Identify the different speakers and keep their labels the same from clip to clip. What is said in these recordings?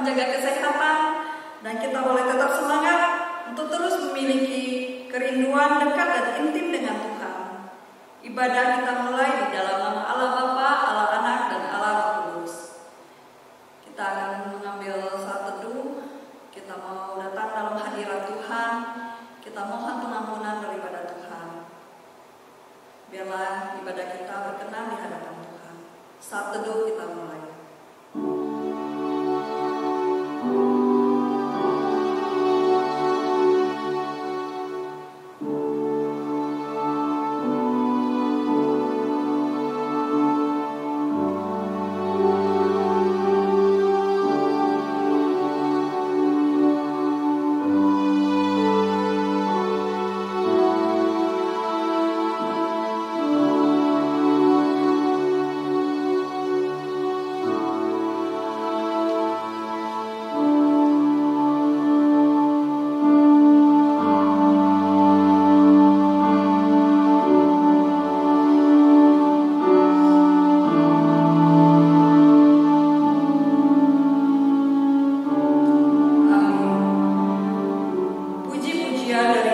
Speaker 1: menjaga kesehatan, dan kita boleh tetap semangat untuk terus memiliki kerinduan dekat dan intim dengan Tuhan. Ibadah kita mulai di dalam nama Allah Bapa, Allah Anak, dan Allah Roh Kudus. Kita akan mengambil saat teduh. Kita mau datang dalam hadirat Tuhan. Kita mohon pengampunan daripada Tuhan. Biarlah ibadah kita berkenan di hadapan Tuhan. Saat teduh kita mulai.
Speaker 2: Dari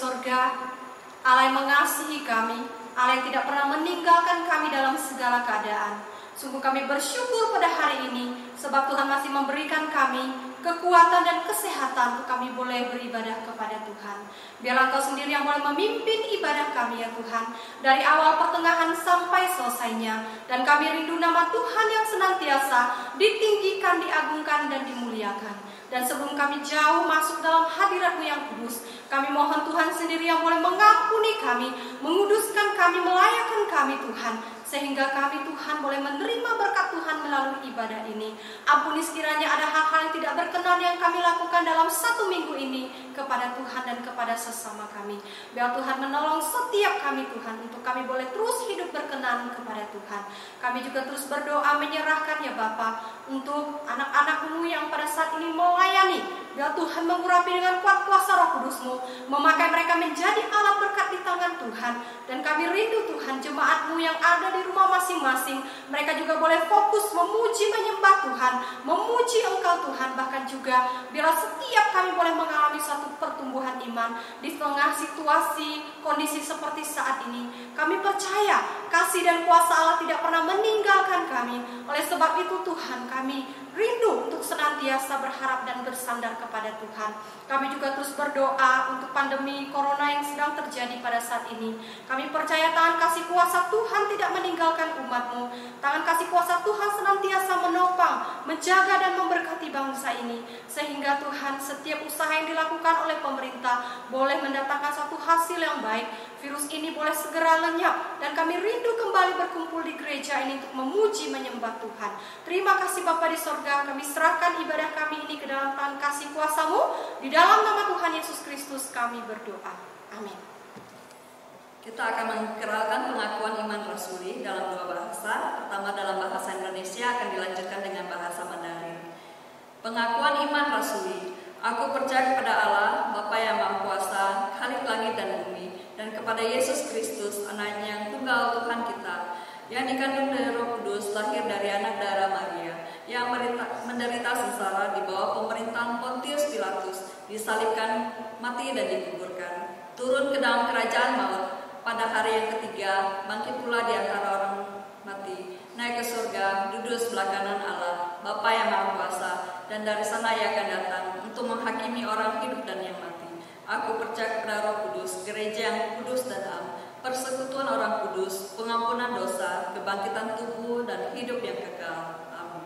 Speaker 2: sorga, Allah yang mengasihi kami, Allah yang tidak pernah meninggalkan kami dalam segala keadaan. Sungguh kami bersyukur pada hari ini, sebab Tuhan masih memberikan kami kekuatan dan kesehatan untuk kami boleh beribadah kepada Tuhan. Biarlah Engkau sendiri yang boleh memimpin ibadah kami ya Tuhan, dari awal pertengahan sampai selesainya. Dan kami rindu nama Tuhan yang senantiasa ditinggikan, diagungkan, dan dimuliakan. Dan sebelum kami jauh masuk dalam hadirat-Mu yang kudus, kami mohon Tuhan sendiri yang boleh mengampuni kami, menguduskan kami, melayakkan kami Tuhan, sehingga kami Tuhan boleh menerima berkat Tuhan melalui ibadah ini. Ampuni sekiranya ada hal-hal yang tidak berkenan yang kami lakukan dalam 1 minggu ini kepada Tuhan dan kepada sesama kami. Biar Tuhan menolong setiap kami Tuhan, untuk kami boleh terus hidup berkenan kepada Tuhan. Kami juga terus berdoa menyerahkan ya Bapa untuk anak-anak-Mu yang pada saat ini melayani. Biar Tuhan mengurapi dengan kuat kuasa Roh Kudus-Mu, memakai mereka menjadi alat berkat di tangan Tuhan. Dan kami rindu Tuhan, jemaat-Mu yang ada di rumah masing-masing, mereka juga boleh fokus memuji, menyembah Tuhan, memuji Engkau Tuhan. Bahkan juga biar setiap kami boleh mengalami suatu pertumbuhan iman di tengah situasi, kondisi seperti saat ini. Kami percaya kasih dan kuasa Allah tidak pernah meninggalkan kami. Oleh sebab itu Tuhan, kami rindu untuk senantiasa berharap dan bersandar kepada Tuhan. Kami juga terus berdoa untuk pandemi corona yang sedang terjadi pada saat ini. Kami percaya tangan kasih kuasa Tuhan tidak meninggalkan umat-Mu. Tangan kasih kuasa Tuhan senantiasa menopang, menjaga dan memberkati bangsa ini. Sehingga Tuhan, setiap usaha yang dilakukan oleh pemerintah boleh mendatangkan satu hasil yang baik. Virus ini boleh segera lenyap, dan kami rindu kembali berkumpul di gereja ini untuk memuji, menyembah Tuhan. Terima kasih Bapa di sorga, kami serahkan ibadah kami ini ke dalam tangan kasih kuasa-Mu. Di dalam nama Tuhan Yesus Kristus kami berdoa. Amin.
Speaker 1: Kita akan mengeralkan pengakuan iman rasuli dalam 2 bahasa. Pertama dalam bahasa Indonesia, akan dilanjutkan dengan bahasa Mandarin. Pengakuan iman rasuli. Aku percaya kepada Allah, Bapa yang Maha Kuasa, Khalik langit dan bumi, dan kepada Yesus Kristus, Anaknya yang tunggal Tuhan kita, yang dikandung dari Roh Kudus, lahir dari anak darah Maria, yang menderita sengsara di bawah pemerintahan Pontius Pilatus, disalibkan, mati dan dikuburkan, turun ke dalam kerajaan maut, pada hari yang ketiga bangkit pula di antara orang mati, naik ke surga, duduk sebelah kanan Allah, Bapa yang Maha Kuasa, dan dari sana Ia akan datang untuk menghakimi orang hidup dan yang mati. Aku percaya kepada Roh Kudus, gereja yang kudus dan am, persekutuan orang kudus, pengampunan dosa, kebangkitan tubuh dan hidup yang kekal. Amin.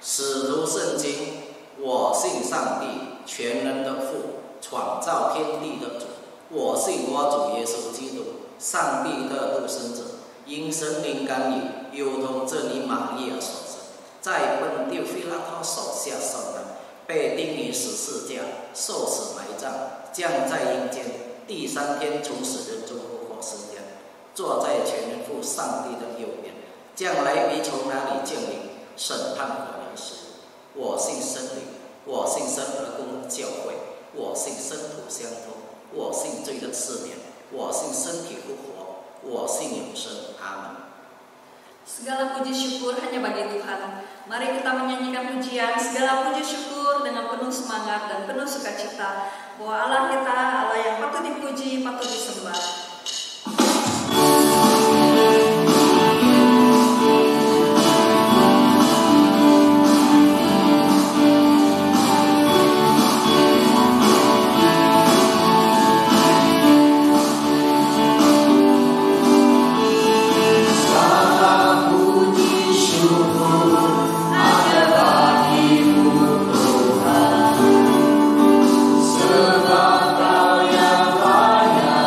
Speaker 3: 使徒圣经，我信上帝，全能的父，创造天地的主。我信我主耶稣基督，上帝的独生者，因神灵感应，如同这里玛利亚所生，在本丢腓拉托手下受难，被钉于十字架，受死埋葬，降在阴间，第3天从死人中复活升天，坐在全能父上帝的右边，将来必从哪里降临，审判活人死。我信真理，我信神而共教会，我信生土相通，我信罪的赦免，我信身体复活，我信永生。阿门。
Speaker 1: Segala puji syukur hanya bagi Tuhan. Mari kita menyanyikan pujian segala puji syukur dengan penuh semangat dan penuh sukacita bahwa Allah kita Allah yang patut dipuji, patut disembah.
Speaker 4: Sebab Kau yang layak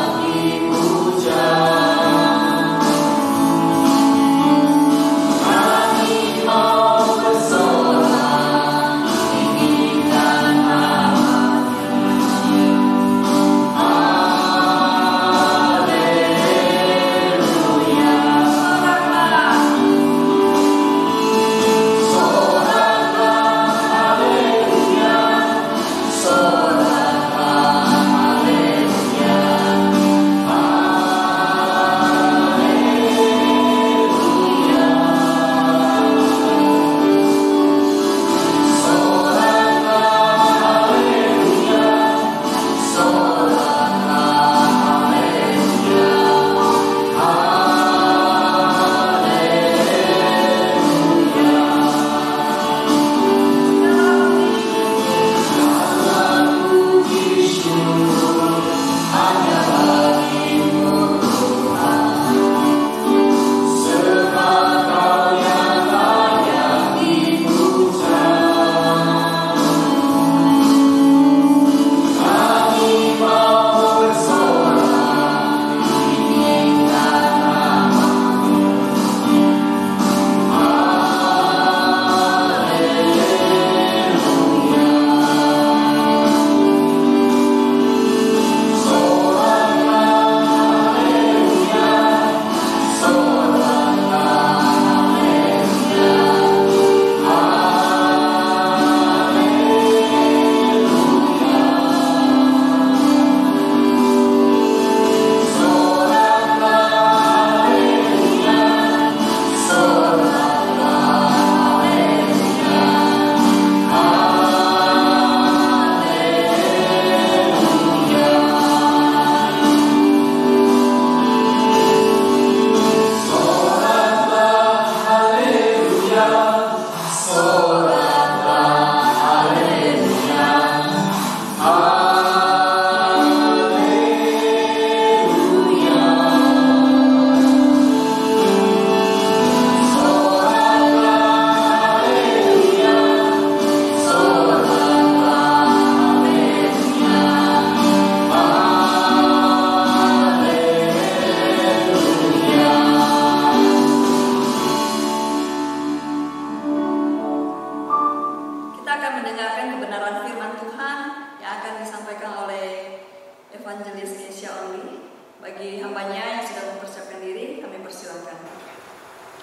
Speaker 1: Indonesia only. Bagi hambanya yang sudah mempersiapkan diri, kami persilakan.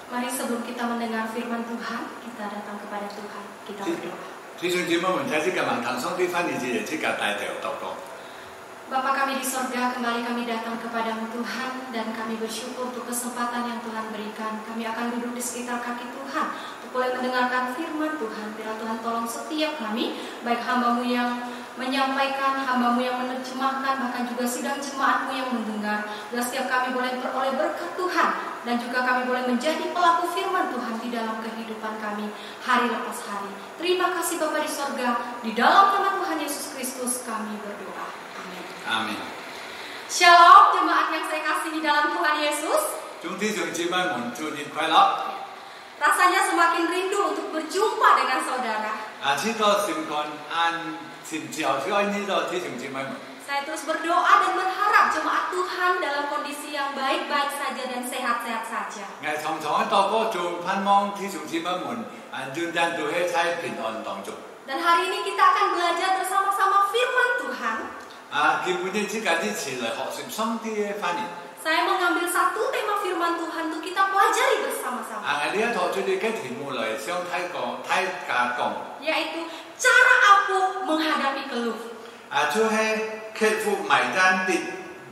Speaker 2: Mari sebelum kita mendengar firman Tuhan, kita datang kepada Tuhan, kita berdoa.
Speaker 4: 弟兄姊妹們，睇今日堂上啲翻譯字，即刻帶條禱告。
Speaker 2: Bapa kami di sorga, kembali kami datang kepadamu Tuhan, dan kami bersyukur untuk kesempatan yang Tuhan berikan. Kami akan duduk di sekitar kaki Tuhan untuk boleh mendengarkan firman Tuhan. Biar Tuhan tolong setiap kami, baik hamba-Mu yang menyampaikan, hamba-Mu yang menerjemahkan, bahkan juga sidang jemaat-Mu yang mendengar. Biar setiap kami boleh beroleh berkat Tuhan, dan juga kami boleh menjadi pelaku firman Tuhan di dalam kehidupan kami hari lepas hari. Terima kasih Bapa di sorga, di dalam nama Tuhan Yesus Kristus kami berdoa.
Speaker 4: Amin。
Speaker 2: Shalom jemaat yang saya kasihi dalam Tuhan Yesus.
Speaker 4: 眾弟兄姊妹們，祝年快樂！
Speaker 2: Rasanya semakin rindu untuk berjumpa dengan saudara.
Speaker 4: 知道聖幹按前之後，所以呢度弟兄姊妹們，
Speaker 2: Saya terus berdoa dan berharap jemaat Tuhan dalam kondisi yang baik-baik saja dan sehat-sehat saja.
Speaker 4: 我常常喺禱告中盼望弟兄姊妹們，仍然都喺平安當中。
Speaker 2: Dan hari ini kita akan belajar bersama-sama firman Tuhan.
Speaker 4: 基本啲之間啲詞嚟學習上帝嘅翻譯。
Speaker 2: Saya mengambil satu tema firman Tuhan untuk kita pelajari bersama-sama.
Speaker 4: 呢一套出嚟嘅題目嚟想睇家講。
Speaker 2: Yaitu cara Apu menghadapi keluh.
Speaker 4: 就係克服埋單的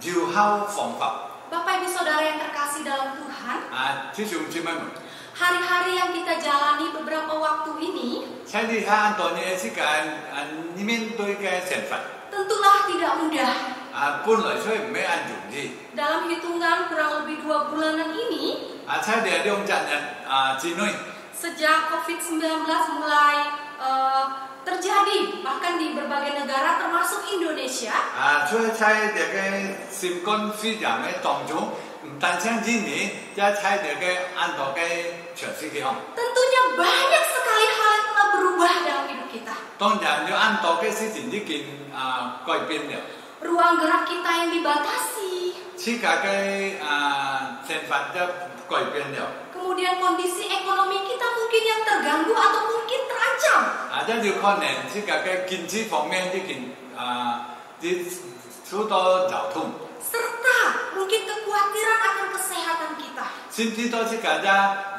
Speaker 4: 有效方法。
Speaker 2: Bapak Ibu Saudara yang terkasih dalam Tuhan.
Speaker 4: 弟兄姊妹們。
Speaker 2: Hari-hari yang kita jalani beberapa waktu ini
Speaker 4: 在你看到呢時間，你面對嘅現實，
Speaker 2: tentulah tidak mudah.
Speaker 4: 本來所以唔係容易。
Speaker 2: Dalam hitungan kurang lebih 2 bulanan ini,
Speaker 4: 在呢兩日之內，
Speaker 2: sejak COVID-19 mulai terjadi bahkan di berbagai negara termasuk Indonesia,
Speaker 4: 所以在呢個新冠肺炎嘅當中，唔單止你，在呢個按到嘅全世界上，
Speaker 2: tentunya banyak sekali hal yang telah berubah dalam hidup kita.
Speaker 4: 當然要按到嘅事情已經改變了，
Speaker 2: Ruang gerak kita yang dibatasi,
Speaker 4: 世界嘅現法都改變了。
Speaker 2: kemudian kondisi ekonomi kita mungkin yang terganggu atau mungkin terancam.
Speaker 4: 一有可能世界嘅經濟方面已經受到擾動。
Speaker 2: Serta mungkin kekhawatiran akan kesehatan kita
Speaker 4: 甚至到世界嘅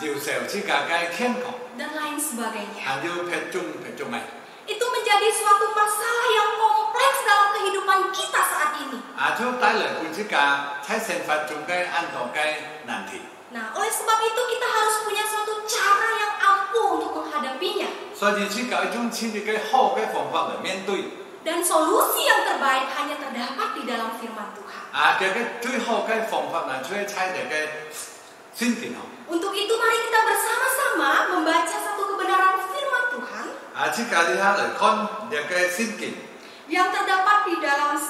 Speaker 4: 接受世界嘅健康，
Speaker 2: dan lain sebagainya.
Speaker 4: 要撇中嘅。
Speaker 2: Itu menjadi suatu masalah yang kompleks dalam kehidupan kita saat ini.
Speaker 4: 就帶來本世界喺生活中嘅按到嘅難題。
Speaker 2: Nah, oleh sebab itu kita harus punya suatu cara yang ampuh untuk menghadapinya.
Speaker 4: 所以世界一種處理嘅好嘅方法嚟面對。
Speaker 2: Dan solusi yang terbaik hanya terdapat di dalam firman Tuhan.
Speaker 4: 嘅最好嘅方法嚟出喺呢個聖經。
Speaker 2: Untuk itu mari kita bersama-sama membaca satu kebenaran firman Tuhan
Speaker 4: 世界你睇嚟看呢個聖經。
Speaker 2: yang terdapat di dalam 1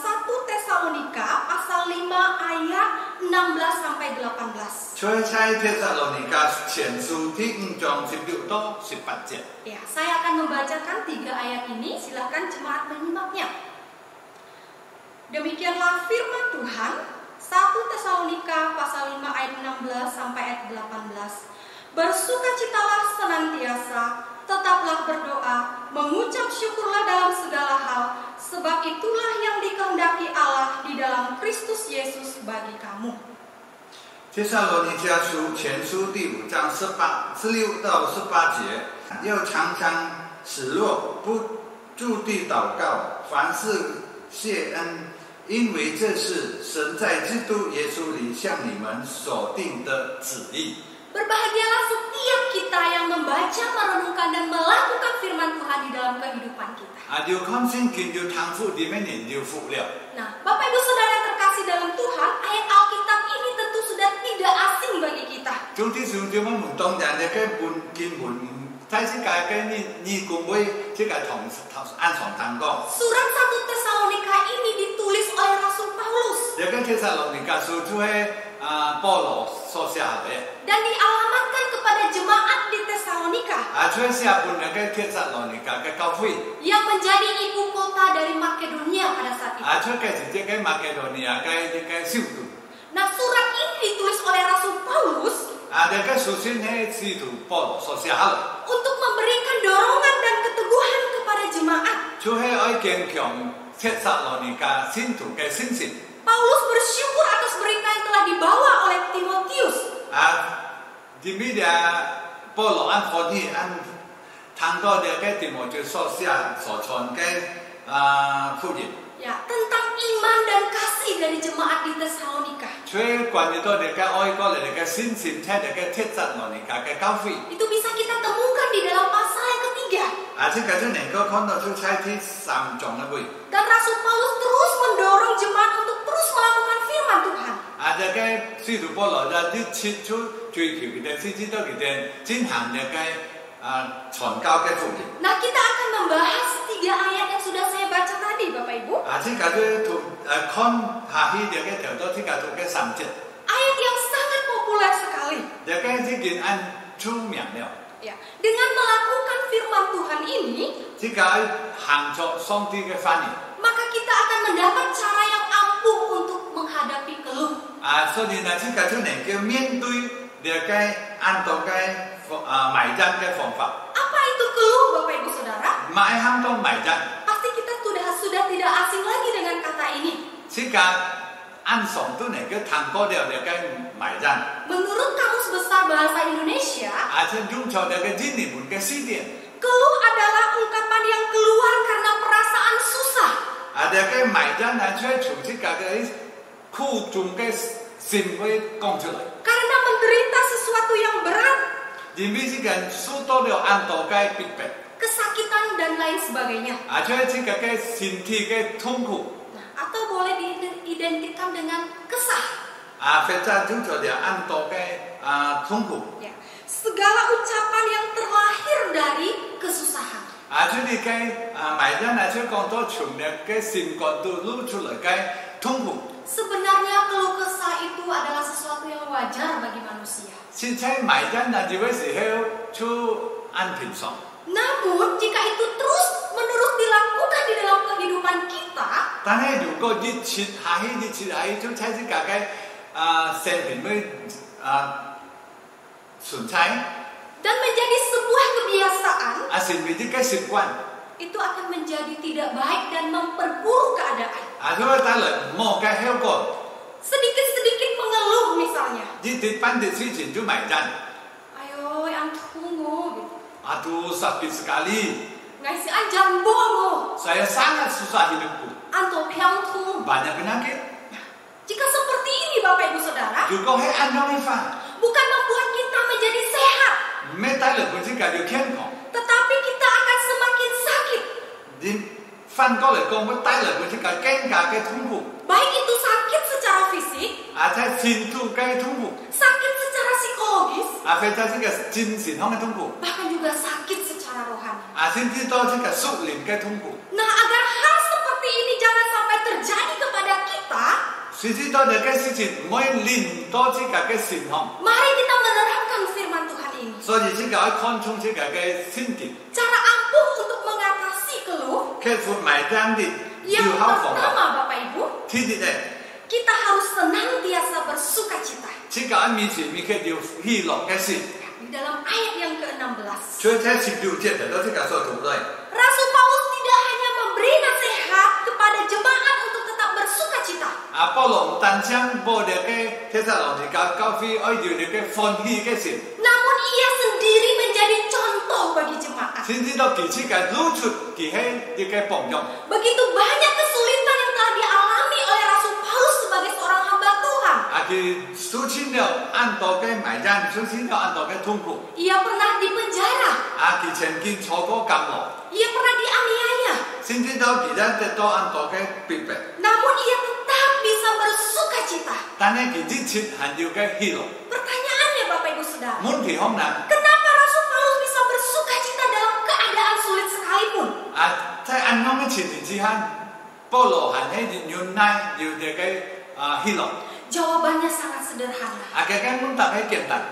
Speaker 2: Tesalonika pasal 5 ayat 16 sampai 18.
Speaker 4: 出喺帖撒羅尼迦前書第5章16到18節。
Speaker 2: Ya, saya akan membacakan 3 ayat ini, silakan jemaat menyimaknya. Demikianlah firman Tuhan, 1 Tesalonika pasal 5 ayat 16 sampai ayat 18. Bersukacitalah senantiasa, tetaplah berdoa, mengucap syukurlah dalam segala hal, sebab itulah yang dikehendaki Allah di dalam Kristus Yesus bagi kamu.
Speaker 4: 帖撒羅尼迦書前書第5章16到18節，要常常喜樂，不住地禱告，凡事謝恩，因為這是神在基督耶穌裡向你們所定的旨意。
Speaker 2: Berbahagialah setiap kita yang membaca, merenungkan, dan melakukan firman Tuhan di dalam kehidupan kita.
Speaker 4: 要看聖經要貪腐點樣研究腐了。
Speaker 2: Nah, Bapak Ibu Saudara yang terkasih dalam Tuhan, ayat Alkitab ini tentu sudah tidak asing bagi kita.
Speaker 4: 總之上點樣唔當人哋嘅本經文，睇世界嘅你公會即係同按常談過。
Speaker 2: Surat 1 Tesalonika ini ditulis oleh Rasul Paulus
Speaker 4: 呢個帖撒羅尼迦書就係保羅所寫嘅。
Speaker 2: dan dialamatkan kepada jemaat di Tesalonika
Speaker 4: 就係寫本呢個帖撒羅尼迦嘅教會。
Speaker 2: yang menjadi ibu kota dari Makedonia pada saat itu.
Speaker 4: 出嘅是即係馬其頓尼亞嘅首都。
Speaker 2: Nah, surat ini ditulis oleh Rasul Paulus
Speaker 4: 呢個書信係使徒保羅所寫嘅。
Speaker 2: untuk memberikan dorongan dan keteguhan kepada jemaat.
Speaker 4: 就係愛堅強帖撒羅尼迦信徒嘅信心。
Speaker 2: Paulus bersyukur atas berita yang telah dibawa oleh Timotius.
Speaker 4: Di media Paulo an Fodi an tanggo dia ke Timotius sosial socon ke Fudi.
Speaker 2: Ya, tentang iman dan kasih dari jemaat di Tesalonika.
Speaker 4: ช่วย关于到dia ke oi ko le ke sin sin the dia ke Tesalonika ke Kaufi.
Speaker 2: Itu bisa kita temukan di dalam pasal yang ketiga.
Speaker 4: ซึ่งการที่1ก็看到出差ที่3จงนะเว้ย
Speaker 2: Dan Rasul Paulus terus mendorong jemaat untuk terus melakukan firman Tuhan.
Speaker 4: จะแค่使徒保罗จะที่ชิดชุด追求佢哋先知道佢哋進行嘅傳教嘅服務。
Speaker 2: Nah, kita akan membahas 3 ayat yang sudah saya baca tadi, Bapak Ibu.
Speaker 4: ซึ่งการที่ถูก看下ที่เดียวกัน條多ที่การถูก嘅3節
Speaker 2: Ayat yang sangat populer sekali.
Speaker 4: เดียวกันที่見按出名了。
Speaker 2: Ya, dengan melakukan firman Tuhan ini,
Speaker 4: ที่การ行作上帝嘅翻譯。
Speaker 2: maka kita akan mendapat cara yang ampuh untuk menghadapi keluh.
Speaker 4: 所以呢，ที่การที่1叫面對เดียวกัน按到嘅埋葬嘅方法。
Speaker 2: Apa itu keluh, Bapak Ibu Saudara?
Speaker 4: 埋行到埋葬。
Speaker 2: Pasti kita sudah tidak asing lagi dengan kata ini.
Speaker 4: ที่การ按上都呢叫談過了เดียวกัน埋葬。
Speaker 2: Menurut Kamus Besar Bahasa Indonesia,
Speaker 4: ซึ่งยุ่งชอบเดียวกันที่นี่มันก็สีเดียน
Speaker 2: keluh adalah ungkapan yang keluar karena perasaan susah.
Speaker 4: เดียวกัน埋葬呢ช่วย從ที่การ嘅苦中嘅心會講出嚟。
Speaker 2: Karena menderita sesuatu yang berat,
Speaker 4: 因為ที่การสู้多了按到嘅逼迫，
Speaker 2: kesakitan dan lain sebagainya.
Speaker 4: ช่วยที่การ嘅身體嘅痛苦。
Speaker 2: Nah, atau boleh diidentikan dengan kesah.
Speaker 4: 非常ยุ่งชอบเดียว按到嘅痛苦。
Speaker 2: Ya, segala ucapan yang terlahir dari kesusahan.
Speaker 4: ช่วยที่การ埋葬呢ช่วย講到從呢嘅心幹度露出嚟嘅痛苦。
Speaker 2: Sebenarnya keluh kesah itu adalah sesuatu yang wajar bagi manusia.
Speaker 4: 先ใช้埋葬呢就會時候出按平常。
Speaker 2: Namun jika itu terus menerus dilakukan di dalam kehidupan kita,
Speaker 4: 但係如果熱切下去就ใช้ที่การ嘅生平會順差。
Speaker 2: dan menjadi sebuah kebiasaan,
Speaker 4: 成為啲嘅習慣。
Speaker 2: itu akan menjadi tidak baik dan memperburuk keadaan.
Speaker 4: 佢會帶來唔好嘅效果。
Speaker 2: Sedikit-sedikit mengeluh misalnya.
Speaker 4: 呢啲班的事情就埋葬。
Speaker 2: Ayo yang tunggu gitu.
Speaker 4: Aduh sakit sekali.
Speaker 2: Ngasih ajar bongo.
Speaker 4: Saya sangat susah hidupku.
Speaker 2: Anto piang tung.
Speaker 4: Banyak penyakit.
Speaker 2: Jika seperti ini Bapak Ibu Saudara,
Speaker 4: Juga hei andong ifan.
Speaker 2: bukan membuat kita menjadi sehat,
Speaker 4: ไม่帶來本身感覺健康。
Speaker 2: tetapi kita akan semakin sakit.
Speaker 4: 啲翻過嚟講會帶來本身嘅更加嘅痛苦。
Speaker 2: Baik itu sakit secara fisik,
Speaker 4: 即係前途嘅痛苦。
Speaker 2: sakit secara psikologis,
Speaker 4: 非常之嘅精神上嘅痛苦。
Speaker 2: bahkan juga sakit secara rohani.
Speaker 4: 甚至多啲嘅屬靈嘅痛苦。
Speaker 2: Nah, agar hal seperti ini jangan sampai terjadi kepada kita,
Speaker 4: 甚至多啲嘅事情唔可以連多啲嘅善行。
Speaker 2: mari kita menerapkan firman Tuhan ini.
Speaker 4: 所以先搞看重啲嘅先見。
Speaker 2: Cara ampuh untuk mengatasi keluh
Speaker 4: 克服埋葬啲
Speaker 2: yang
Speaker 4: 要好方法。
Speaker 2: pertama Bapak Ibu,
Speaker 4: 天啲咧，
Speaker 2: kita harus senantiasa bersuka cita.
Speaker 4: 先搞面前面嘅要喜樂嘅事。
Speaker 2: Di dalam ayat yang ke-16,
Speaker 4: 所以睇16節就都先搞所讀嚟。
Speaker 2: Rasul Paulus tidak hanya memberi nasihat kepada jemaat untuk tetap bersuka cita,
Speaker 4: 保羅唔單止報啲嘅帖撒羅尼迦教會愛要啲嘅歡喜嘅事，
Speaker 2: namun ia sendiri menjadi contoh bagi jemaat.
Speaker 4: 先知道佢自己露出佢係啲嘅榜樣。
Speaker 2: Begitu banyak kesulitan yang telah dialami oleh Rasul Paulus sebagai seorang hamba Tuhan.
Speaker 4: 佢數千了按到嘅埋葬，數千了按到嘅痛苦。
Speaker 2: Ia pernah dipenjara,
Speaker 4: 佢曾經坐過監牢，
Speaker 2: ia pernah dianiaya,
Speaker 4: 先知道佢咧得到按到嘅逼迫，
Speaker 2: namun ia tetap bisa bersuka cita.
Speaker 4: 但係佢之前係要嘅喜樂，
Speaker 2: Pertanyaannya Bapak Ibu Saudara,
Speaker 4: 滿其可能。
Speaker 2: kenapa Rasul Paulus bisa bersuka cita dalam keadaan sulit sekalipun?
Speaker 4: 在安康嘅前提之下，保羅係喺原來要啲嘅喜樂。
Speaker 2: Jawabannya sangat sederhana.
Speaker 4: 佢根本特別簡單。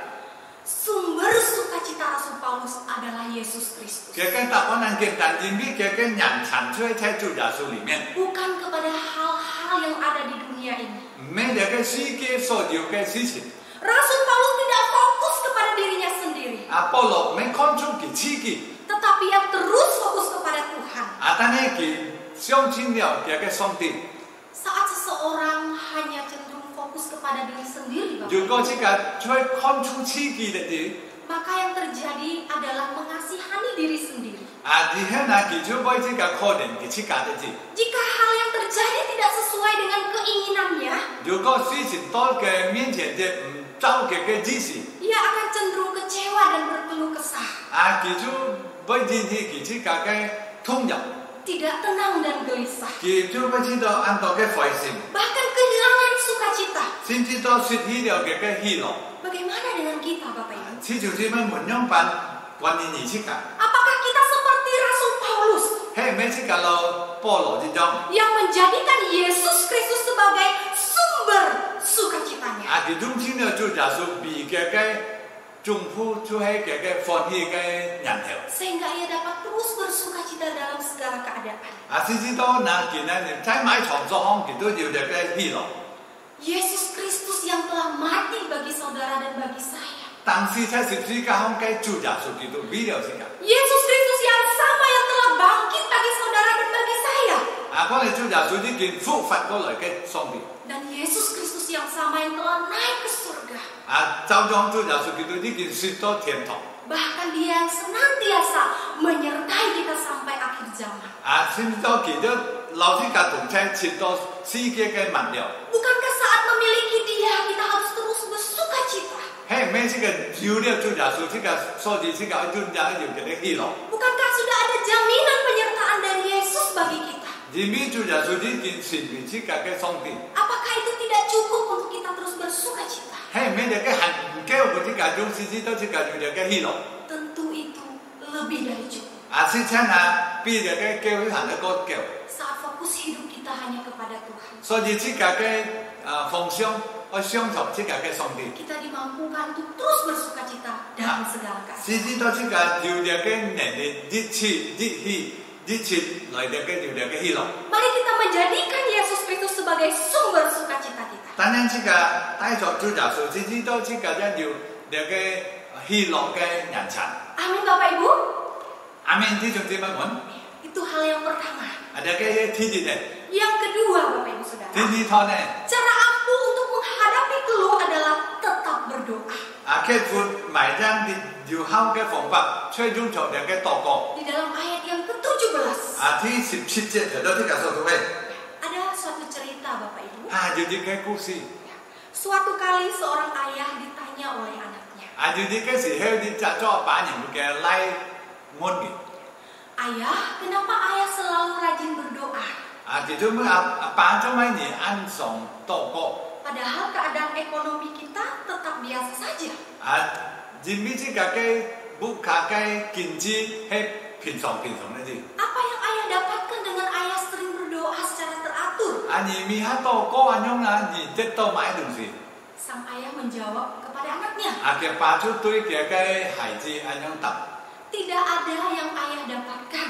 Speaker 2: Sumber sukacita Rasul Paulus adalah Yesus Kristus.
Speaker 4: 佢嘅答案很簡單，因為佢嘅人產出喺主耶穌裡面，
Speaker 2: Bukan kepada hal-hal yang ada di dunia ini.
Speaker 4: 唔係啲嘅世界所有嘅事情。
Speaker 2: Rasul Paulus tidak fokus kepada dirinya sendiri,
Speaker 4: 保羅唔係看重佢自己，
Speaker 2: tetapi ia terus fokus kepada Tuhan.
Speaker 4: 但係佢相信了佢嘅上帝。
Speaker 2: Saat seseorang hanya cenderung fokus kepada diri sendiri, Bapak.
Speaker 4: 如果只係再看出自己的啲，
Speaker 2: Maka yang terjadi adalah mengasihani diri sendiri.
Speaker 4: 而係那其中為只係可能嘅自己的啲。
Speaker 2: Jika hal yang terjadi tidak sesuai dengan keinginannya,
Speaker 4: 如果事情到嘅面前嘅唔照嘅指示，
Speaker 2: ia akan cenderung kecewa dan berkeluh kesah.
Speaker 4: 其中為只係自己嘅通入，
Speaker 2: Tidak tenang dan gelisah.
Speaker 4: 其中為知道按到嘅壞心，
Speaker 2: Bahkan kehilangan sukacita.
Speaker 4: 先知道失去了嘅喜樂。
Speaker 2: Bagaimana dengan kita, Bapak Ibu?
Speaker 4: 此就係乜門樣辦關於你自己。
Speaker 2: Apakah kita seperti Rasul Paulus
Speaker 4: 係咩事？kalau 保羅之中，
Speaker 2: yang menjadikan Yesus Kristus sebagai sumber sukacitanya?
Speaker 4: 其中先呢就耶穌被嘅政府就係嘅歡喜嘅人頭。
Speaker 2: Sehingga ia dapat terus bersukacita dalam segala keadaan.
Speaker 4: 先知道那件呢，在買床作康，佢都要嘅喜樂。
Speaker 2: Yesus Kristus yang telah mati bagi saudara dan bagi saya.
Speaker 4: 但是在十字架上嘅主耶穌基督為了自己。
Speaker 2: Yesus Kristus yang sama yang telah bangkit bagi saudara dan bagi saya.
Speaker 4: 我哋主耶穌已經復活過來嘅上帝。
Speaker 2: Dan Yesus Kristus yang sama yang telah naik ke surga.
Speaker 4: 就像主耶穌基督已經上到天堂。
Speaker 2: Bahkan dia yang senantiasa menyertai kita sampai akhir zaman.
Speaker 4: 先知道佢都老子家同在直到世界嘅末了。
Speaker 2: Bukankah saat memiliki dia kita harus terus bersukacita?
Speaker 4: 係咩事嘅？有了主耶穌，這個所以這個一種要嘅喜樂。
Speaker 2: Bukankah sudah ada jaminan penyertaan dari Yesus bagi kita?
Speaker 4: 因為主耶穌已經成為這個嘅上帝。
Speaker 2: Apakah itu tidak cukup untuk kita terus bersukacita?
Speaker 4: 係咩嘅行唔夠嗰啲個種事知道這個有嘅喜樂。
Speaker 2: Tentu itu lebih dari cukup.
Speaker 4: 事情比這個教會行得個夠。
Speaker 2: Saat fokus hidup kita hanya kepada Tuhan,
Speaker 4: 所以這個嘅方向，我相信這個嘅上帝。
Speaker 2: kita dimampukan untuk terus bersukacita dalam segala keadaan.
Speaker 4: 知道這個有嘅能力，熱切來嘅有嘅喜樂。
Speaker 2: Mari kita menjadikan Yesus Kristus sebagai sumber sukacita kita.
Speaker 4: 當然，這個帶着主耶穌，知道這個有嘅喜樂嘅人產。
Speaker 2: Amin, Bapak Ibu.
Speaker 4: 阿們弟兄姊妹們，
Speaker 2: Itu hal yang pertama.
Speaker 4: ada嘅天熱咧，
Speaker 2: Yang kedua, Bapak Ibu Saudara,
Speaker 4: 天熱湯咧，
Speaker 2: cara ampuh untuk menghadapi keluh adalah tetap berdoa.
Speaker 4: 結婚埋單啲有效嘅方法，最終做嘅禱告。
Speaker 2: Di dalam ayat yang ke-17,
Speaker 4: 第17節提到呢個數據，
Speaker 2: ada suatu cerita, Bapak Ibu.
Speaker 4: 有啲嘅故事，
Speaker 2: Suatu kali seorang ayah ditanya oleh anaknya,
Speaker 4: 有啲嘅時候啲雜咗把人嘅拉門嘅，
Speaker 2: "Ayah, kenapa ayah selalu rajin berdoa?
Speaker 4: 其中把咗咪你按上禱告。
Speaker 2: Padahal keadaan ekonomi kita tetap biasa saja."
Speaker 4: 因為這個嘅物價嘅經濟係平常嘅啲。
Speaker 2: Apa yang ayah dapatkan dengan ayah sering berdoa secara teratur?
Speaker 4: 你咪喺禱告安樣啦，你得到買東西。
Speaker 2: Sang ayah menjawab kepada anaknya,
Speaker 4: 佢把咗對佢嘅孩子安樣答。
Speaker 2: "Tidak ada yang ayah dapatkan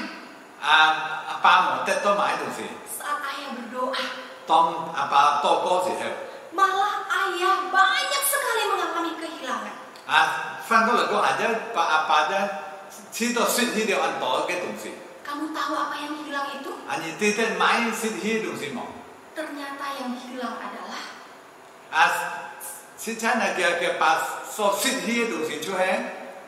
Speaker 4: 爸冇得到買東西。
Speaker 2: saat ayah berdoa.
Speaker 4: 當爸禱告時候，
Speaker 2: Malah ayah banyak sekali mengalami kehilangan."
Speaker 4: 翻到嚟講係一爸咧，知道失去了很多嘅東西。
Speaker 2: Kamu tahu apa yang hilang itu?
Speaker 4: 你哋得買失去嘅東西冇？
Speaker 2: Ternyata yang hilang adalah
Speaker 4: 實際係佢把所失去嘅東西就係，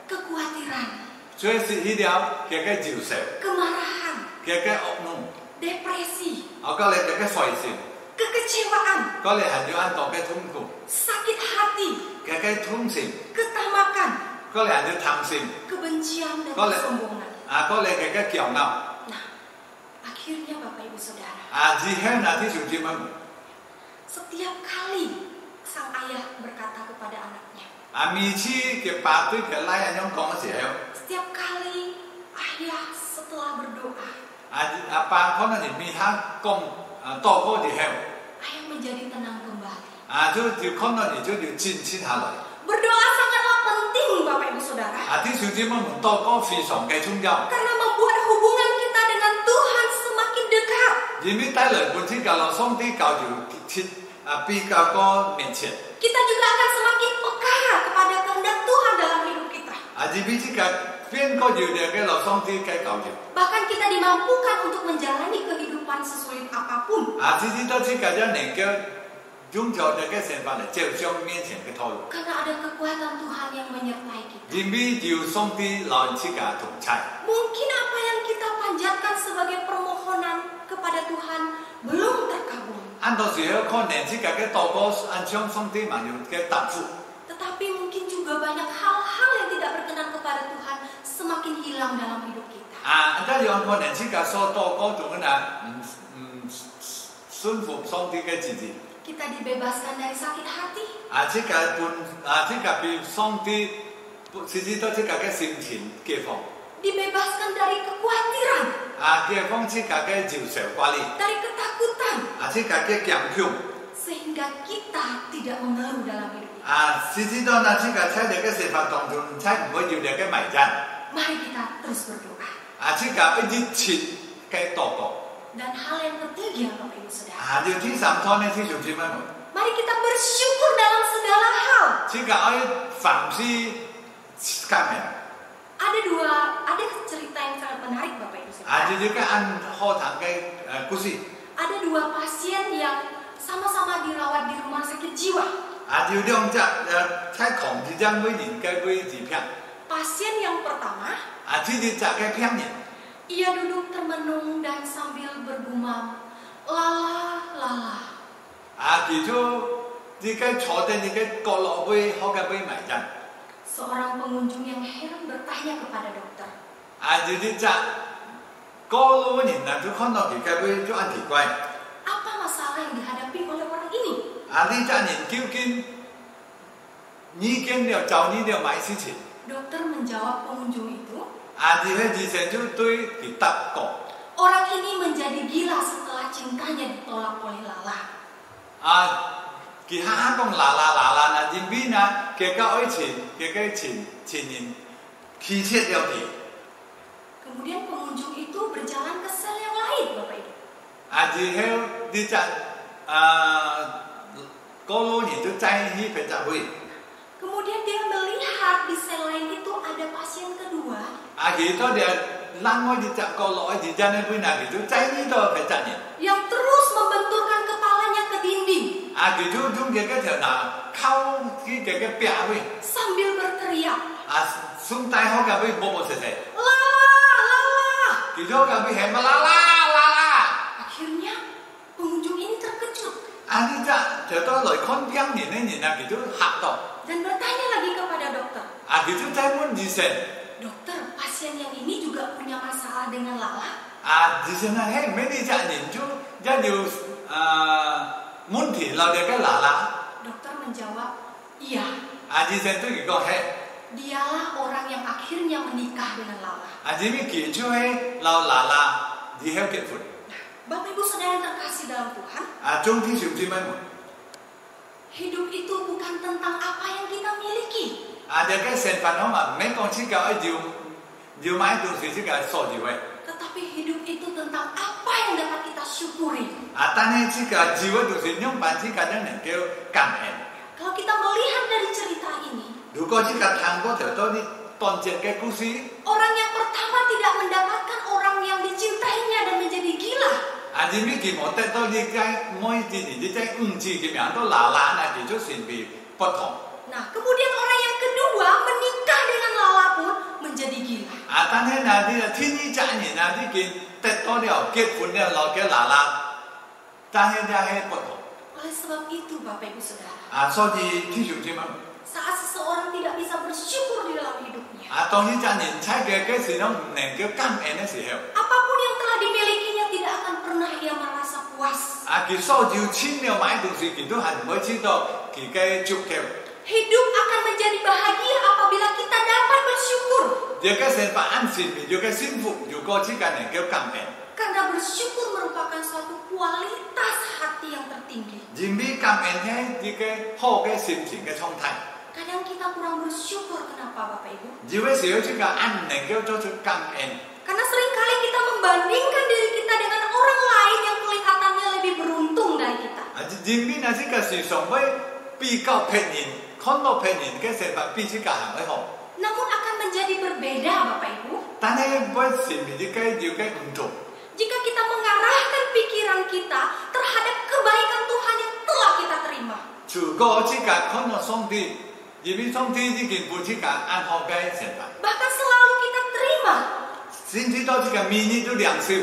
Speaker 2: kekhawatiran,
Speaker 4: 就係失去了佢嘅接受，
Speaker 2: kemarahan,
Speaker 4: 佢嘅惡怒，
Speaker 2: depresi,
Speaker 4: 我講你佢嘅壞心，
Speaker 2: kekecewaan,
Speaker 4: 講你係有很多嘅痛苦，
Speaker 2: sakit hati,
Speaker 4: 佢嘅痛心，
Speaker 2: ketamakan,
Speaker 4: 講你係有貪心，
Speaker 2: kebencian dan
Speaker 4: Boleh.
Speaker 2: kesombongan.
Speaker 4: 講你佢嘅驕傲。
Speaker 2: Nah, akhirnya Bapak Ibu Saudara,
Speaker 4: 之後那啲小姐妹，
Speaker 2: setiap kali sang ayah berkata kepada anaknya,
Speaker 4: 每次佢爸對佢拉人講嘅時候，
Speaker 2: setiap kali ayah setelah berdoa,
Speaker 4: 爸可能你咪下講禱告時候，
Speaker 2: ayah menjadi tenang kembali.
Speaker 4: 就可能你就要靜下來。
Speaker 2: Berdoa sangatlah penting Bapak Ibu Saudara,
Speaker 4: 啲小姐妹們禱告非常嘅重要，
Speaker 2: karena membuat hubungan kita dengan Tuhan semakin dekat.
Speaker 4: 因為帶來本身教導上帝教導比較個面前。
Speaker 2: Kita juga akan semakin peka kepada kehendak Tuhan dalam hidup kita.
Speaker 4: 因為這個邊個要嘅老上帝嘅教導。
Speaker 2: Bahkan kita dimampukan untuk menjalani kehidupan sesulit apapun.
Speaker 4: 知道這個人能夠用着这个身份来照相面前嘅套路。
Speaker 2: Karena ada kekuatan Tuhan yang menyertai kita.
Speaker 4: 因为有上帝来自家同在。
Speaker 2: Mungkin apa yang kita panjatkan sebagai permohonan kepada Tuhan belum terkabul.
Speaker 4: 按到时候可能自家嘅祷告按照上帝萬有嘅答复。
Speaker 2: Tetapi mungkin juga banyak hal-hal yang tidak berkenan kepada Tuhan semakin hilang dalam hidup kita.
Speaker 4: 啊，但係可能自家所禱告中嘅順服上帝嘅旨意。
Speaker 2: Kita dibebaskan dari sakit hati.
Speaker 4: 自家被上帝使到自家嘅心情解放。
Speaker 2: Dibebaskan dari kekhawatiran.
Speaker 4: 解放自家嘅接受管理。
Speaker 2: Dari ketakutan.
Speaker 4: 自家嘅強強。
Speaker 2: Sehingga kita tidak mengeluh dalam hidup kita.
Speaker 4: 使到自家喺呢個生活當中，才唔會有呢個迷障。
Speaker 2: Mari kita terus berdoa.
Speaker 4: 自家一熱切嘅禱告。
Speaker 2: Dan hal yang ketiga, Bapak Ibu Saudara.
Speaker 4: 要第三趟呢，弟兄姊妹們，
Speaker 2: Mari kita bersyukur dalam segala hal.
Speaker 4: 自家要凡事感恩。
Speaker 2: Ada cerita yang sangat menarik, Bapak Ibu Saudara.
Speaker 4: 就個按課堂嘅故事。
Speaker 2: Ada 2 pasien yang sama-sama dirawat di rumah sakit jiwa.
Speaker 4: 就兩隻喺狂之間每年嘅每幾片。
Speaker 2: Pasien yang pertama,
Speaker 4: 這隻嘅片人。
Speaker 2: ia duduk termenung dan sambil bergumam, lala lala.
Speaker 4: 佢就自己坐喺呢個角落位好嘅位埋陣。
Speaker 2: Seorang pengunjung yang heran bertanya kepada dokter,
Speaker 4: 就呢隻角落人啊，就看到佢嘅位就很奇怪。
Speaker 2: apa masalah yang dihadapi oleh orang ini?
Speaker 4: 呢隻人究竟已經了找你了買事情。
Speaker 2: Dokter menjawab pengunjung itu,
Speaker 4: 呢個醫生就對佢答講。
Speaker 2: orang ini menjadi gila setelah cintanya ditolak oleh Lala.
Speaker 4: 佢下講啦，因為呢，佢個愛情，佢個情人欺騙了佢。
Speaker 2: Kemudian pengunjung itu berjalan ke sel yang lain, Bapak Ibu.
Speaker 4: 之後呢隻嗰老人就再去陪集會。
Speaker 2: Kemudian dia melihat di sel lain itu ada pasien kedua.
Speaker 4: 佢都係冷開呢隻角落喺之間呢邊佢就再呢度陪集人。
Speaker 2: Yang terus membenturkan kepalanya ke dinding.
Speaker 4: 佢就用佢個條拿靠佢嘅壁位。
Speaker 2: Sambil berteriak,
Speaker 4: 送大學嘅位冇實實。
Speaker 2: Lala, Lala.
Speaker 4: 佢就嘅位係乜啦。
Speaker 2: Akhirnya pengunjung ini terkejut
Speaker 4: 呢隻就到來看病人呢人佢就嚇到。
Speaker 2: dan bertanya lagi kepada dokter.
Speaker 4: 佢就再問醫生。
Speaker 2: Dokter, pasien yang ini juga punya masalah dengan Lala.
Speaker 4: 醫生話：嘿，咩呢隻人就一要問題留喺個啦。
Speaker 2: Dokter menjawab, iya.
Speaker 4: 醫生對佢講：嘿。
Speaker 2: Dialah orang yang akhirnya menikah dengan Lala.
Speaker 4: 因為佢就係留啦，以後結婚。
Speaker 2: Bapak Ibu Saudara yang terkasih dalam Tuhan,
Speaker 4: 總體上姊妹們，
Speaker 2: hidup itu bukan tentang apa yang kita miliki.
Speaker 4: 呢個身份好嘛，唔係講自己要買東西自己所以為。
Speaker 2: Tetapi hidup itu tentang apa yang dapat kita syukuri.
Speaker 4: 但係自己要嘅東西用辦自己都能夠感恩。
Speaker 2: Kalau kita melihat dari cerita ini,
Speaker 4: 如果自己聽過條多啲當真嘅故事，
Speaker 2: orang yang pertama tidak mendapatkan orang yang dicintainya dan menjadi gila.
Speaker 4: 因為佢冇得到呢個每一年呢隻誤字嘅名都啦，佢就性別不同。
Speaker 2: Nah, kemudian orang yang kedua menikah dengan Lala pun menjadi gila.
Speaker 4: 但係呢天呢隻人呢啲得到了結婚了落嘅啦，但係就係不同。
Speaker 2: Oleh sebab itu, Bapak Ibu Saudara,
Speaker 4: 所以弟兄姊妹，
Speaker 2: saat seseorang tidak bisa bersyukur di dalam hidupnya,
Speaker 4: 當呢隻人喺嘅時候唔能夠感恩嘅時候，
Speaker 2: apapun yang telah dimilikinya tidak akan pernah ia merasa puas.
Speaker 4: 佢所要錢了買東西，佢都係唔會知道佢嘅足夠。
Speaker 2: Hidup akan menjadi bahagia apabila kita dapat bersyukur.
Speaker 4: 呢個成份安全，呢個幸福，如果之間能夠感恩，
Speaker 2: Karena bersyukur merupakan suatu kualitas hati yang tertinggi.
Speaker 4: 因為感恩係呢個好嘅心情嘅狀態。
Speaker 2: Kadang kita kurang bersyukur, kenapa Bapak Ibu?
Speaker 4: 有嘅時候之間唔能夠做出感恩，
Speaker 2: Karena seringkali kita membandingkan diri kita dengan orang lain yang kelihatannya lebih beruntung dari kita.
Speaker 4: 因為呢個時常會比較別人，看到別人嘅成份比自己行得好。
Speaker 2: Namun akan menjadi berbeda Bapak Ibu,
Speaker 4: 但係每前面呢個要嘅唔同。
Speaker 2: jika kita mengarahkan pikiran kita terhadap kebaikan Tuhan yang telah kita terima.
Speaker 4: 如果即個看到上帝，因為上帝已經把即個安好嘅成分，
Speaker 2: Bahkan selalu kita terima.
Speaker 4: 甚至到即個明日都兩少，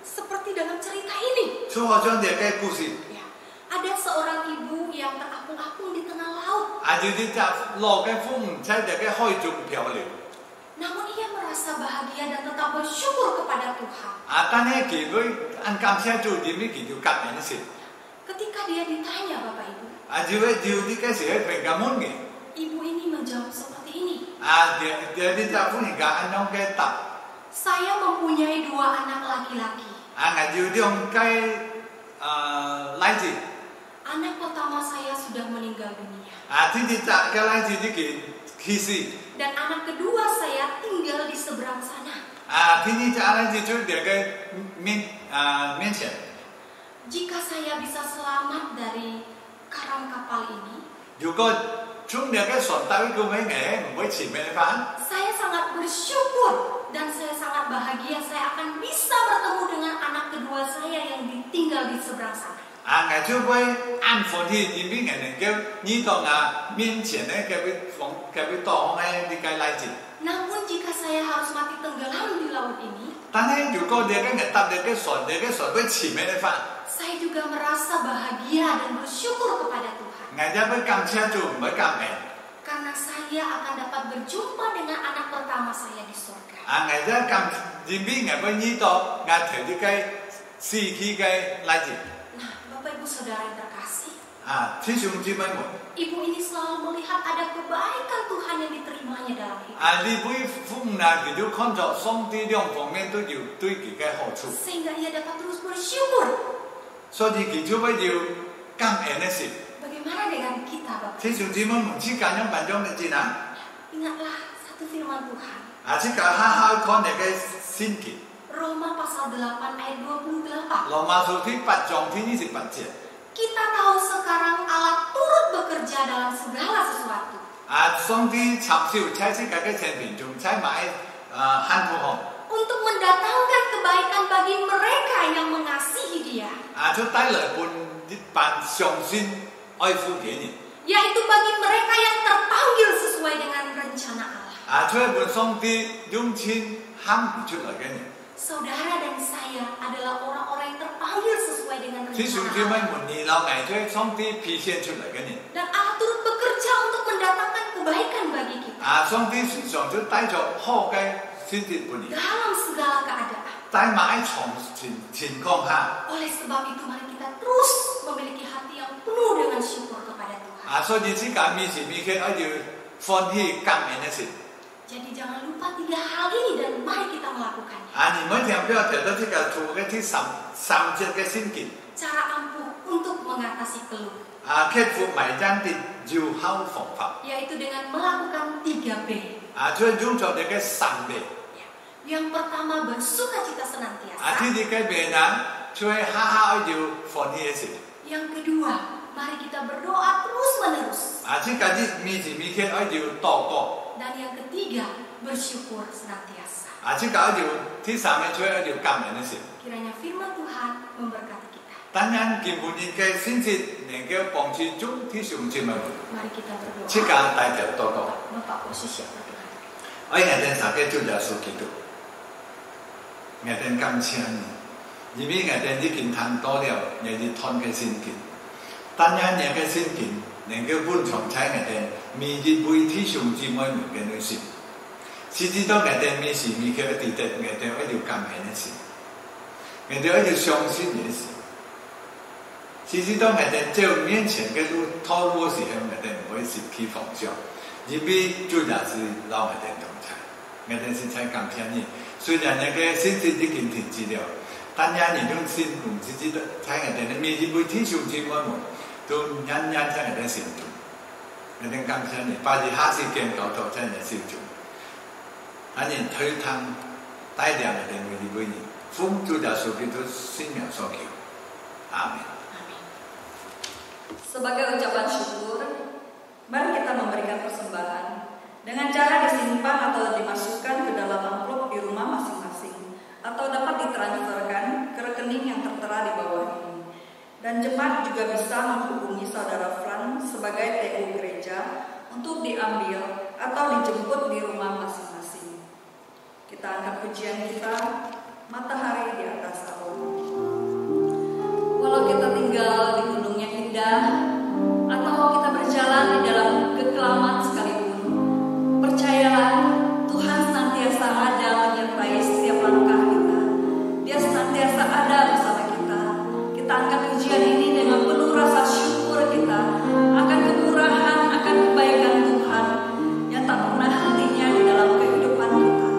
Speaker 2: Seperti dalam cerita ini.
Speaker 4: 就好像這個故事，
Speaker 2: Ya, ada seorang ibu yang terapung-apung di tengah laut.
Speaker 4: 就是隻落嘅風在這個海中漂流，
Speaker 2: Namun ia merasa bahagia dan tetap bersyukur kepada Tuhan.
Speaker 4: 但係佢會按感謝主，因為佢就感恩先，
Speaker 2: Ketika dia ditanya Bapak Ibu,
Speaker 4: 就會就呢個時候係感恩嘅，
Speaker 2: ibu ini menjawab seperti ini.
Speaker 4: 就呢隻風而家按樣嘅答，
Speaker 2: Saya mempunyai 2 anak laki-laki.
Speaker 4: 就用嘅例子，
Speaker 2: Anak pertama saya sudah meninggal dunia.
Speaker 4: 呢啲隻嘅例子呢件其實，
Speaker 2: Dan anak kedua saya tinggal di seberang sana.
Speaker 4: 呢啲隻例子就這個面前。
Speaker 2: Jika saya bisa selamat dari karang kapal ini,
Speaker 4: 如果從這個船到一個尾嘅唔會前面翻，
Speaker 2: saya sangat bersyukur dan saya sangat bahagia saya akan bisa bertemu dengan anak kedua saya yang tinggal di seberang sana.
Speaker 4: 我就會安歡喜，因為我能夠遇到我面前嘅嗰位當嘅呢個例子。
Speaker 2: Namun jika saya harus mati tenggelam di laut ini,
Speaker 4: 但係如果這個人搭這個船會前面翻，
Speaker 2: saya juga merasa bahagia dan bersyukur kepada Tuhan.
Speaker 4: 我就會感謝主，唔會感恩。
Speaker 2: Karena saya akan dapat berjumpa dengan anak pertama saya di surga.
Speaker 4: 我就感，因為我會遇到我頭呢個死去嘅例子。
Speaker 2: Nah, Bapak Ibu Saudara yang terkasih,
Speaker 4: 弟兄姊妹們，
Speaker 2: ibu ini selalu melihat ada kebaikan Tuhan yang diterimanya dalam hidup.
Speaker 4: 呢位父母呢，佢就看着上帝兩方面都有對佢嘅好處，
Speaker 2: Sehingga ia dapat terus bersyukur.
Speaker 4: 所以佢就會有感恩嘅心。
Speaker 2: Bagaimana dengan kita, Bapak?
Speaker 4: 弟兄姊妹們，之間有辦種嘅智能，
Speaker 2: Ingatlah satu firman Tuhan.
Speaker 4: 之間好看你嘅聖經，
Speaker 2: Roma pasal 8 ayat 28.
Speaker 4: 羅馬書第8章第28節。
Speaker 2: Kita tahu sekarang Allah turut bekerja dalam segala sesuatu.
Speaker 4: 上帝插手在世界嘅前邊，仲在買hand服項，
Speaker 2: Untuk mendatangkan kebaikan bagi mereka yang mengasihi Dia.
Speaker 4: 就帶來半相信愛父嘅人，
Speaker 2: Yaitu bagi mereka yang terpanggil sesuai dengan rencana Allah.
Speaker 4: 出一本上帝用錢喊出來嘅人。
Speaker 2: Saudara dan saya adalah orang-orang yang terpanggil sesuai dengan
Speaker 4: 弟兄
Speaker 2: rencana
Speaker 4: 姊妹
Speaker 2: Allah.
Speaker 4: 們，你老愛出上帝體現出來嘅人，
Speaker 2: Dan Allah turut bekerja untuk mendatangkan kebaikan bagi kita.
Speaker 4: 上帝時常就帶着好嘅先至俾你，
Speaker 2: Dalam segala keadaan.
Speaker 4: 在買從情況下，
Speaker 2: Oleh sebab itu mari kita terus memiliki hati yang penuh dengan syukur kepada Tuhan.
Speaker 4: 所以之間每時每刻我要歡喜感恩嘅事。
Speaker 2: Jadi jangan lupa 3 hal ini dan mari kita melakukannya.
Speaker 4: 你每天都要睇到呢個做嘅啲三節嘅聖經，
Speaker 2: Cara ampuh untuk mengatasi keluh,
Speaker 4: 克服迷爭啲要好方法，
Speaker 2: yaitu dengan melakukan 3B.
Speaker 4: 就係用咗你嘅神力，
Speaker 2: Yang pertama bersukacita senantiasa.
Speaker 4: 呢啲嘅病人就係下下要歡喜嘅事，
Speaker 2: Yang kedua, mari kita berdoa terus-menerus.
Speaker 4: 呢個啲每時每刻我要禱告，
Speaker 2: Dan yang ketiga, bersyukur senantiasa.
Speaker 4: 呢個要第三個就係要感恩嘅事。
Speaker 2: Kiranya firman Tuhan memberkati kita.
Speaker 4: 當然，基本嘅先至能夠幫助中啲兄弟們，
Speaker 2: Mari kita berdoa.
Speaker 4: 呢個大家禱告。
Speaker 2: Bapak posisi yang berdoa.
Speaker 4: 我哋哋大家主耶穌基督，我哋感謝你，因為我哋已經聽到了我哋傳嘅聖經，但係你嘅聖經能夠本藏在我哋每日每天兄弟妹們嘅內心，使至到我哋每時每刻記得我哋一條感恩嘅事，我哋一條相信嘅事，使至到我哋走面前嘅路套路時候，我哋唔會失去方向，因為主耶穌讓我哋同在。我哋先才感謝你，雖然你嘅先知已經停止了，但係你用心唔止知道，在我哋嘅每日每天兄弟妹們都隱隱在我哋心中。我哋感謝你，把你下次見到在我哋心中，讓你推堂帶領我哋每日每日，奉主耶穌基督聖名所求，阿門。
Speaker 1: Sebagai ucapan syukur, mari kita memberikan persembahan dengan cara disimpan atau dimasukkan ke dalam amplop di rumah masing-masing atau dapat ditransferkan ke rekening yang tertera di bawah ini. Dan jemaat juga bisa menghubungi Saudara Fran sebagai TU gereja untuk diambil atau dijemput di rumah masing-masing. Kita angkat pujian kita, Matahari di Atas Awan. Walau kita tinggal di gunung yang indah, atau kita berjalan di dalam kekelaman sekalipun, percayalah Tuhan senantiasa ada menyertai setiap langkah kita. Dia senantiasa ada bersama kita. Kita angkat pujian ini dengan penuh rasa syukur kita akan kemurahan, akan kebaikan Tuhan yang tak pernah hentinya di dalam kehidupan kita.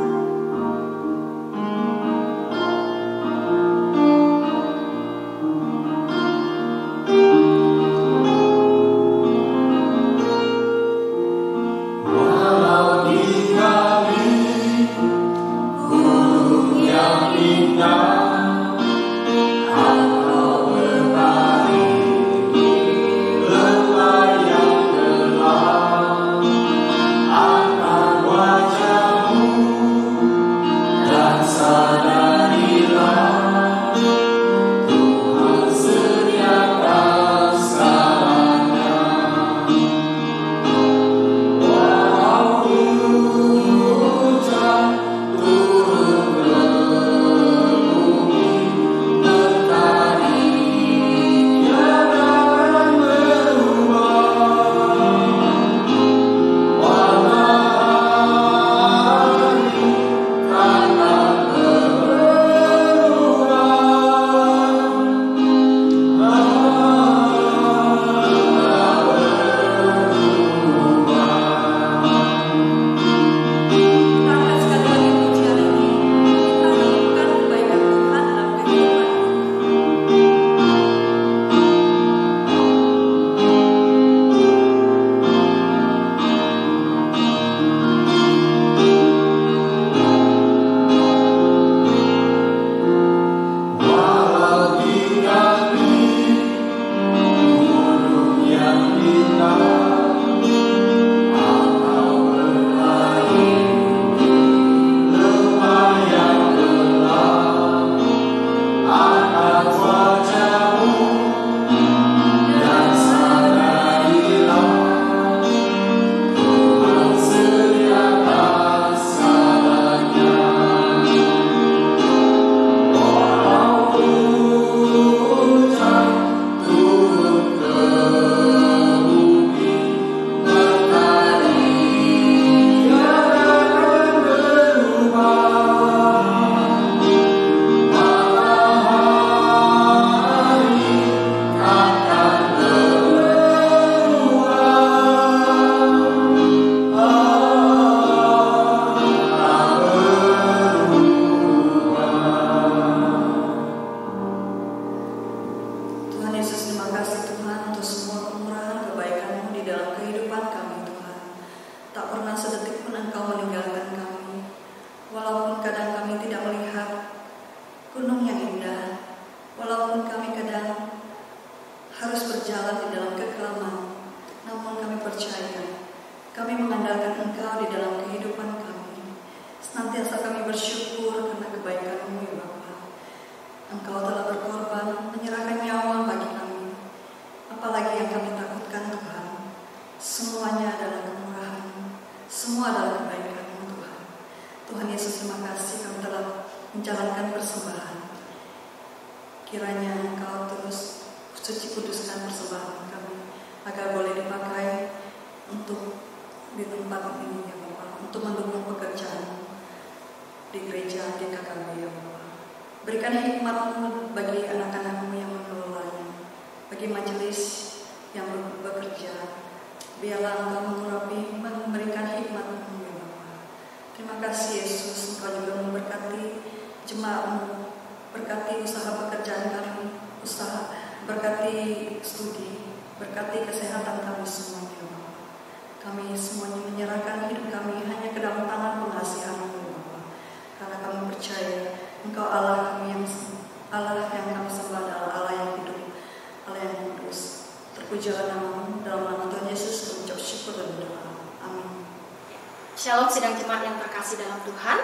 Speaker 2: Shalom sidang jemaat yang terkasih dalam Tuhan.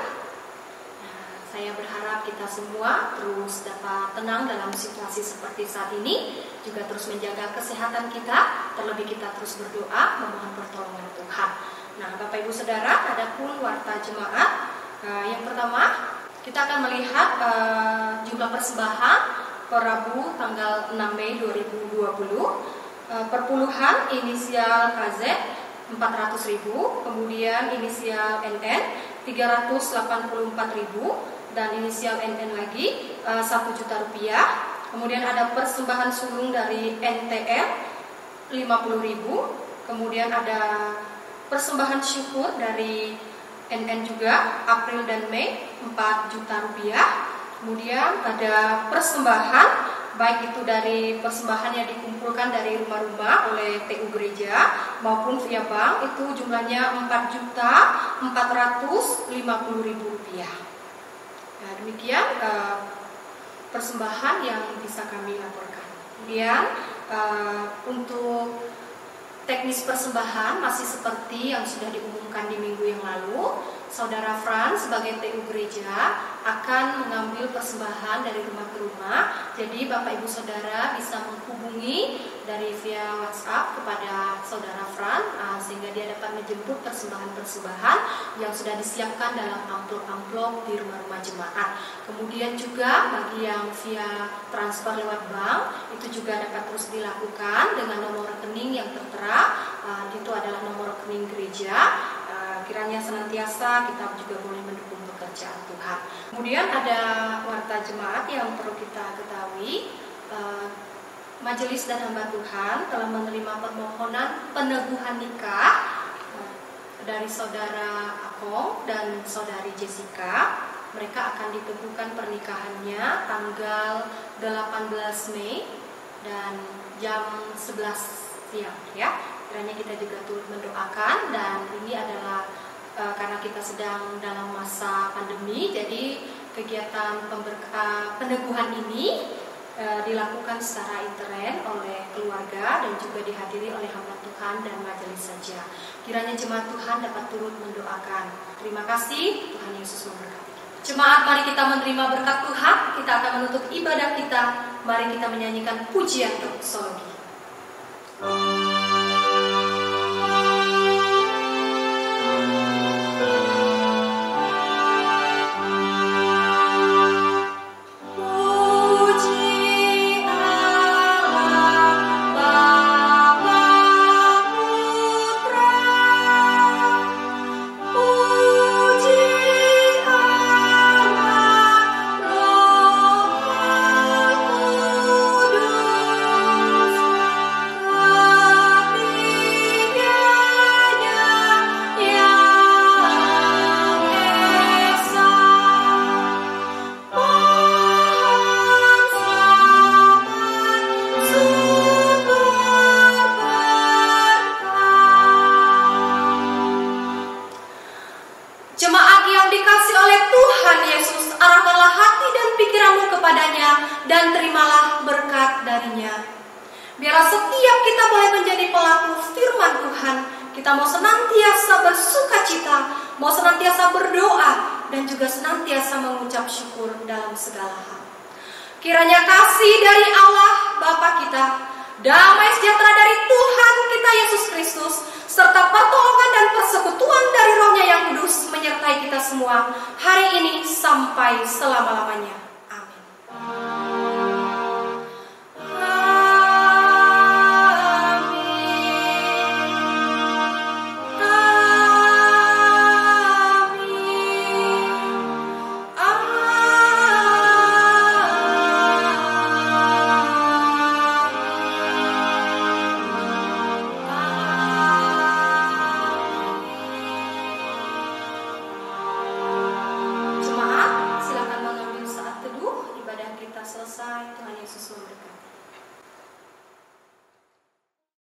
Speaker 2: Saya berharap kita semua terus dapat tenang dalam situasi seperti saat ini, juga terus menjaga kesehatan kita, terlebih kita terus berdoa memohon pertolongan Tuhan. Nah, Bapak Ibu Saudara, adapun warta jemaat, yang pertama kita akan melihat jumlah persembahan per Rabu tanggal 6 Mei 2020. Perpuluhan inisial KZ 400.000, kemudian inisial NN 384.000, dan inisial NN lagi 1 juta rupiah. Kemudian ada persembahan sulung dari NTR 50.000, kemudian ada persembahan syukur dari NN juga April dan Mei 4 juta rupiah. Kemudian ada persembahan baik itu dari persembahan yang dikumpulkan dari rumah-rumah oleh TU gereja maupun via bank, itu jumlahnya 4.450.000 rupiah. Nah, demikian persembahan yang bisa kami laporkan. Kemudian untuk teknis persembahan masih seperti yang sudah diumumkan di minggu yang lalu. Saudara Frans sebagai TU gereja akan mengambil persembahan dari rumah ke rumah. Jadi Bapak Ibu Saudara bisa menghubungi dari via WhatsApp kepada Saudara Frans sehingga dia dapat menjemput persembahan-persembahan yang sudah disiapkan dalam amplop-amplop di rumah-rumah jemaat. Kemudian juga bagi yang via transfer lewat bank, itu juga dapat terus dilakukan dengan nomor rekening yang tertera. Itu adalah nomor rekening gereja. Kiranya senantiasa kita juga boleh mendukung pekerjaan Tuhan. Kemudian ada warta jemaat yang perlu kita ketahui. Majelis dan hamba Tuhan telah menerima permohonan peneguhan nikah dari saudara Akong dan saudari Jessica. Mereka akan diteguhkan pernikahannya tanggal 18 Mei dan jam 11 siang ya. Kiranya kita juga turut mendoakan, dan ini adalah karena kita sedang dalam masa pandemi, jadi kegiatan peneguhan ini dilakukan secara intern oleh keluarga dan juga dihadiri oleh hamba Tuhan dan majelis saja. Kiranya jemaat Tuhan dapat turut mendoakan. Terima kasih, Tuhan Yesus memberkati. Jemaat, mari kita menerima berkat Tuhan. Kita akan menutup ibadah kita. Mari kita menyanyikan pujian doksologi. Dan terimalah berkat darinya. Biarlah setiap kita boleh menjadi pelaku firman Tuhan. Kita mau senantiasa bersuka cita, mau senantiasa berdoa, dan juga senantiasa mengucap syukur dalam segala hal. Kiranya kasih dari Allah Bapa kita, damai sejahtera dari Tuhan kita Yesus Kristus, serta pertolongan dan persekutuan dari Roh-Nya yang kudus menyertai kita semua hari ini sampai selama-lamanya.